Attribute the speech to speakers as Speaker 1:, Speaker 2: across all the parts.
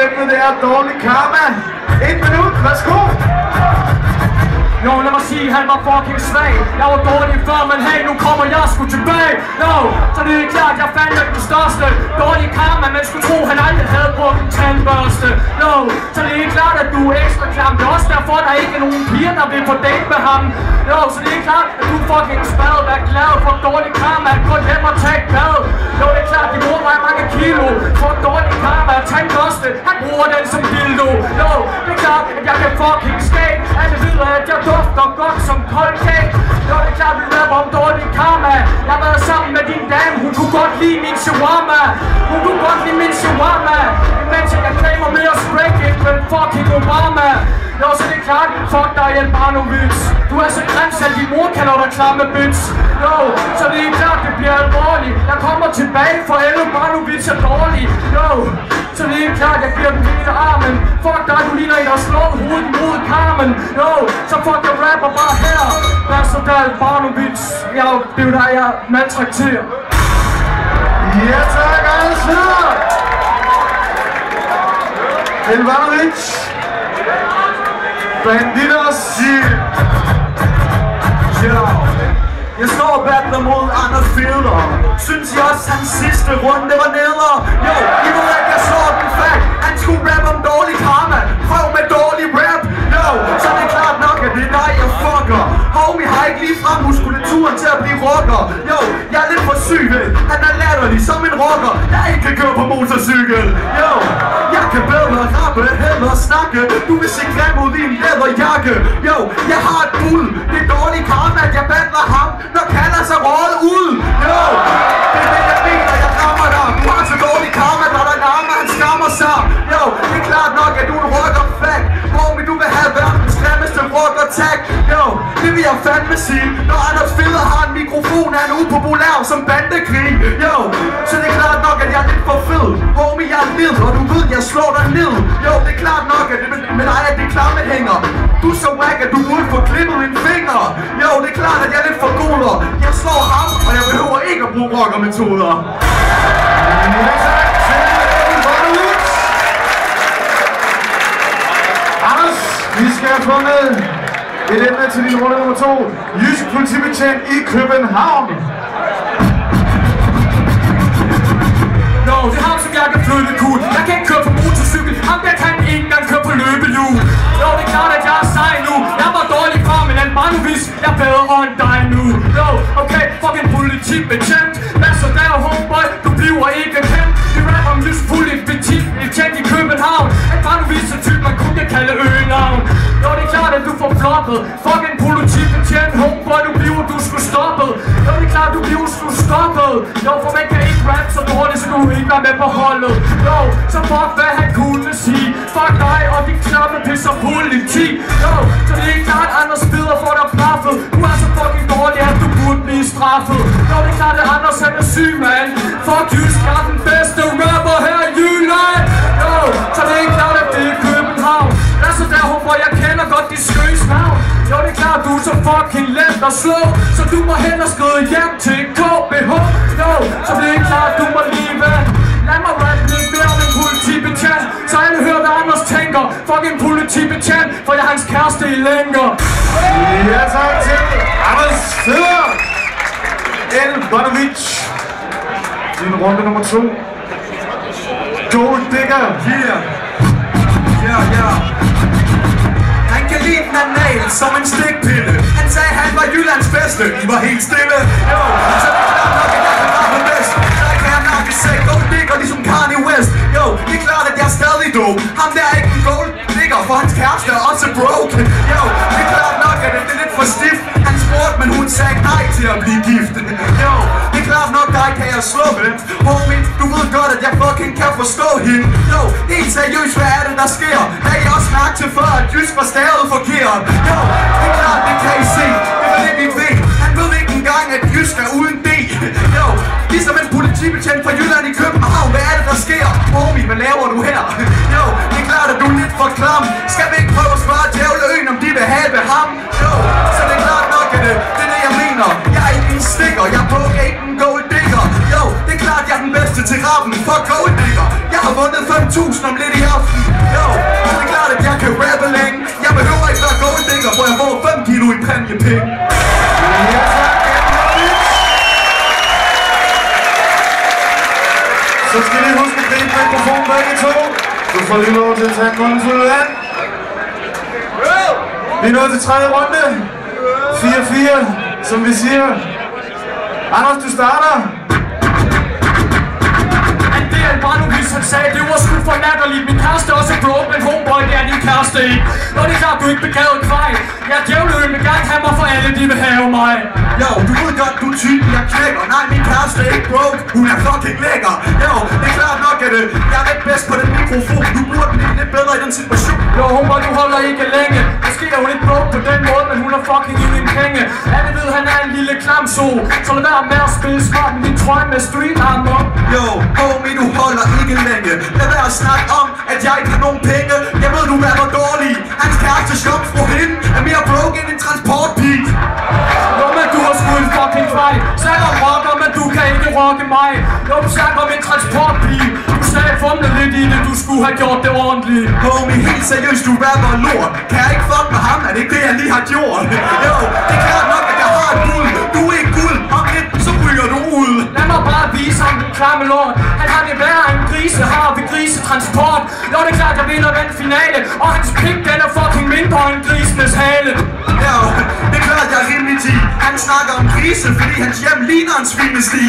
Speaker 1: emnet det er dårlig karma. 1 minut, værsgo.
Speaker 2: Jo, lad mig sige, han var fucking svag. Jeg var dårlig før, men hey, nu kommer jeg sgu tilbage. Jo, så det er klart, jeg fandt den største dårlige karma. Man skulle tro, han aldrig havde brugt en tandbørste. Jo, så det er klart, at du er ekstra klam. Det er også derfor, der ikke er nogen piger, der vil på date med ham. Jo, så det er klart, at du er fucking spad. Vær glad for dårlig karma. Gå hjem og tag bad. Jo, det er klart, de bruger mig mange kilo for dårlig karma. Tandbørste, han bruger den som dildo. Jo, det er klart, at jeg kan fucking skate. Alle ved, at jeg dufter godt som Colgate. Jo, det er klart, vi rapper om dårlig karma. Jeg har været sammen med din dame, hun kunne godt lide min shawarma. Hun kunne godt lide min shawarma. Imens jeg claimer mere spray end fucking Obama. Jo, så det er klart, fuck dig, Jelbanovic. Du er så grim, selv din mor kalder dig klamme bitch. Jo, så det er klart, det bliver alvorligt. Jeg kommer tilbage, for Jelbanovic er dårlig. Jo, så det er klart, jeg giver den hele armen. Fuck dig, du ligner en, der slår hovedet mod Carmen. Jo, så fuck jeg rapper bare her. Hvad så der, Jelbanovic? Det er jo dig, jeg maltrakterer.
Speaker 1: Ja tak, alle sider. Jelbanovic. Bandidos.
Speaker 3: Jeg står og battler mod Anders Fielder. Synes I også, hans sidste runde var neder? Jo, I ved ikke, jeg slår den fact. Han skulle rappe om dårlig karma. Prøv med dårlig rap. Jo, så det er klart nok, at det er dig, jeg fucker. Homie har ikke lige frem muskulaturen til at blive rocker. Jo, jeg er lidt for syg ved. Han er latterlig som en rocker, der ikke kan køre på motorcykel. Jo, jeg kan bedre rappe, hellere snakke. Du vil se grim ud i en læderjakke. Jo, jeg har et bull. Det er dårlig karma, at jeg battler ham, når kalder sig røget ud. Jo, det er det, jeg mener, jeg rammer dig. Du har så dårlig karma, når der nærmer, han skammer sig. Jo, det er klart nok, at du er en rocker-fact. Homie, du vil have verdens grimmeste rocker-tag. Jo, det vil jeg fandme sige. Når Anders Fielder har en mikrofon, er han upopulær som bandekrig. Jo, så det er klart nok, at jeg er lidt for fed. Homie, jeg er led, og du ved, jeg slår dig ned. Jo, det er klart nok, at det med dig, at det klamme hænger. Du er så wack, at du burde få klippet en finger. Jo, det er klart, at jeg er lidt for goler. Jeg slår ham, og jeg behøver ikke at bruge rockermetoder.
Speaker 1: Anders, vi skal have fundet et emne til din runde nummer 2. Jysk politibetjent i København.
Speaker 2: No, det er ham, som jeg kan flytte kul. Jeg kan ikke køre på motorcykel. Ham der kan ikke engang køre på løbehjul. Jo, det er klart, at jeg er sej nu. Jeg var dårlig før, men Jelbanovic, jeg er bedre end dig nu. Jo, okay, fucking politibetjent. Hvad så der, homeboy? Du bliver ikke kendt. Vi rapper om jysk politibetjent i København. Jelbanovic er typ, man kun kan kalde øgenavn. Jo, det er klart, at du får floppet. Fucking politibetjent, homeboy, du skulle stoppet. Jo, det er klart, du skulle stoppet. Jo, for man kan ikke rap så dårligt, så du ikke være med på holdet. Jo, så fuck hvad han kunne sige. Fuck dig og din klamme pisser politi. Jo, så det er klart, Anders Fielder får dig plaffet. Du er så fucking dårlig, at du burde blive straffet. Jo, det er klart, at Anders han er syg, mand. Fuck jysk, jeg er den bedste rapper her i Jylland. Jo, så det er klart, at det er København. Lad så der, hvor jeg kender godt de skøs navn. Jo, det er klart, du er så fucking let at slå. Så du må hen og skride hjem til KBH. Jo, så det er klart, du må leve. Lad mig rappe lidt mere om en politibetjent, så alle hører, hvad Anders tænker. Fucking politibetjent, for jeg er hans kæreste i længere.
Speaker 1: Ja tak til Anders Fielder. Jelbanovic. Din runde nummer 2. Gold Digger.
Speaker 3: Ja. Han kan lide den anal som en stikpille. Han sagde, han var Jyllands bedste. I var helt stille. Jo, så det er klart nok, at jeg kan rappe bedst. Der kan jeg nok sige Gold Digger ligesom Kanye West. Jo, det er klart, at jeg er stadig dum. Ham der er ikke en Gold Digger, for hans kæreste er også broke. Jo, det er klart nok, at det er lidt for stift. Han spurgte, men hun sagde nej til at blive gift. Jo, det er klart nok, dig kan jeg slå med. Homie, du ved godt, at jeg fucking kan forstå hende. Jo, helt seriøst, hvad er det, der sker? Har I også mærke til før, at jysk var stavet forkert? Jo, det er klart, det kan I se. Det er det, vi ved. Han ved ikke engang, at jysk er uden D. Jo, ligesom en politibetjent fra Jylland i København. Hvad er det, der sker? Homie, hvad laver du her? Jo, det er klart, at du er lidt for klam. Skal vi ikke prøve at spørge Djævleøen, om de vil have ved ham? Jo, så det er klart nok, at det er det, jeg mener. Jeg er ikke en stikker, jeg er på ikke en Gold Digger. Jo, det er klart, jeg er den den bedste til rappen. Fuck gold digger. Jeg har vundet 5.000 om lidt i aften. Jo, det er klart at jeg kan rappe længe. Jeg behøver ikke være gold digger, for jeg får 5 kilo i præmiepenge.
Speaker 1: Ja, tak. Så skal I huske at gribe mikrofonen begge to. Du får lige lov til at tage en måndsud vand. Vi er nået til tredje runde. 4-4, som vi siger. Anders, du starter.
Speaker 2: Det er Albanovic, han sagde, det var sgu for natterligt. Min kæreste er også broke, men homeboy, det er din kæreste ikke. Nå, det er klart, du ikke begavet kvej. Jeg er djævløen, vil gerne have mig for alle, de vil have mig.
Speaker 3: Jo, du ved godt, du er typen, jeg knækker. Nej, min kæreste er ikke broke, hun er fucking lækker. Jo, det er klart nok, at jeg er ikke bedst på den mikrofon. Du burde blive lidt bedre i den situation.
Speaker 2: Jo, homeboy, du holder ikke længe. Måske er hun ikke broke på den måde, men hun er fucking i min penge. Alle ved, han er en lille klamso. Så lad være med at spille smart med din trøje med street armor.
Speaker 3: Jo, homie, du holder ikke længe. Lad være at snakke om, at jeg ikke har nogen penge. Jeg ved, du rapper dårlig. Hans kæreste jomfru hende er mere broke end en transportpige.
Speaker 2: Nå, men du har sgu en fucking fejl. Snak om rocker, men du kan ikke rocke mig. Jo, du snakker om en transportpige. Du sagde fumlet lidt i det, du skulle have gjort det ordentligt.
Speaker 3: Homie, helt seriøst, du rapper lort. Kan jeg ikke fuck med ham? Er det ikke det, jeg lige har gjort? Jo, det er klart nok, at jeg har et guld. Du er ikke guld. Om lidt, så ryger du ud.
Speaker 2: Lad mig bare vise ham den klamme lort. Han har det værre end grise har ved grisetransport. Jo, det er klart, jeg vinder den finale. Og hans pik, den er fucking mindre end grisenes hale.
Speaker 3: Ja, det er klart, jeg er rimelig 10. Han snakker om grise, fordi hans hjem ligner en svinesti.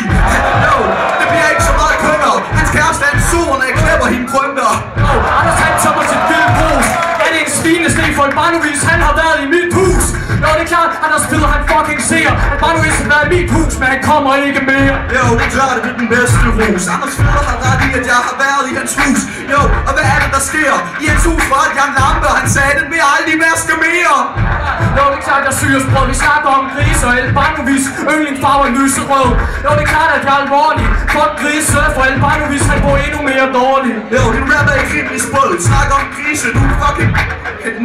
Speaker 3: Jo, det bliver ikke så meget kønner. Hans kæreste er en sol, når jeg knæpper hende krønter.
Speaker 2: Jo, Anders han tømmer sit vilde brus. Er det en svineste for Albanovic, han har været i mit hus. Jo, det er klart, Anders Peder, han fucking ser Albanovic har været i mit hus, men han kommer ikke mere.
Speaker 3: Jo, det er klart, at det er den bedste rus. Anders Peder har ret i, at jeg har været i hans hus. Jo, og hvad er det, der sker? I hans hus var et Jan Lampe, og han sagde, den vil aldrig vaske mere.
Speaker 2: Jo, det er klart, jeg syger sprød. Vi snakker om grise, og Albanovic yndlingsfarve er lyserød. Jo, det er klart, at jeg er alvorlig. Fuck grise, for Albanovic, han går endnu mere dårlig.
Speaker 3: Jo, din rapper er ikke rimelig sprød. Snakker om grise, du er fucking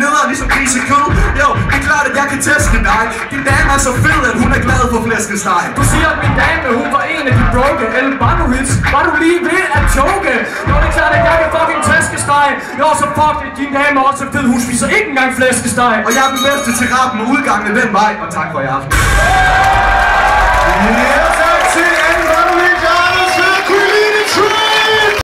Speaker 3: nederen ligesom grisekød. Jo, det er klart, at jeg kan teste dig. Din dame er så fed, at hun er glad for flæskesteg.
Speaker 2: Du siger, at min dame, hun var en af de broke. Albanovic, var du lige ved at choke? Jo, det er klart, at jeg kan fucking flæskesteg. Jo, så fuck det, din dame er også fed. Hun spiser ikke engang flæskesteg.
Speaker 3: Og jeg er den bedste til rappen og udgangen den vej. Og tak for i aften.
Speaker 1: Yeah.